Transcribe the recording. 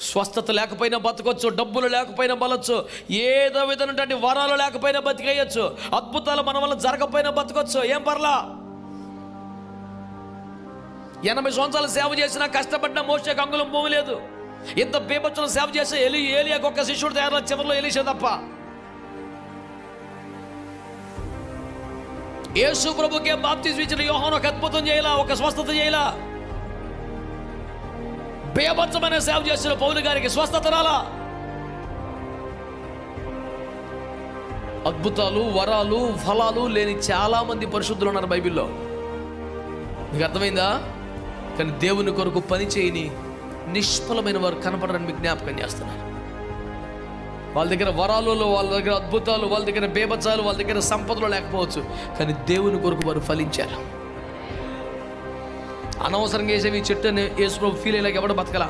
స్వస్థత లేకపోయినా బతకొచ్చు, డబ్బులు లేకపోయినా బలొచ్చు, ఏదో విధమైనటువంటి వరాలు లేకపోయినా బతికేయచ్చు, అద్భుతాలు మన వల్ల జరగకపోయినా బతకొచ్చు, ఏం పర్లా. 80 సంవత్సరాలు సేవ చేసినా కష్టపడిన మోషేకి అంగుళం భూమి లేదు. ఇంత బీభత్సం సేవ చేసి ఏలియాకు ఒక శిష్యుడు తయారు, చివరిలో ఎలీషా తప్ప. యేసు ప్రభుకే బాప్తిజం ఇచ్చిన యోహాను ఒక అద్భుతం చేయాల, ఒక స్వస్థత చేయాల. బీభత్సమైన సేవ చేసిన పౌలు గారికి స్వస్థత రాలా. అద్భుతాలు, వరాలు, ఫలాలు లేని చాలా మంది పరిశుద్ధులు ఉన్నారు బైబిల్లో. మీకు అర్థమైందా? కానీ దేవుని కొరకు పని చేయని నిష్ఫలమైన వారు కనపడరని మీకు జ్ఞాపకం చేస్తున్నారు. వాళ్ళ దగ్గర వరాలు, వాళ్ళ దగ్గర అద్భుతాలు, వాళ్ళ దగ్గర బేబత్సాలు, వాళ్ళ దగ్గర సంపదలు లేకపోవచ్చు, కానీ దేవుని కొరకు వారు ఫలించారు. అనవసరంగా వేసేవి చెట్టుని యేసు ప్రభు ఫీల్ అయ్యేలాగా ఎవడ బతకలా.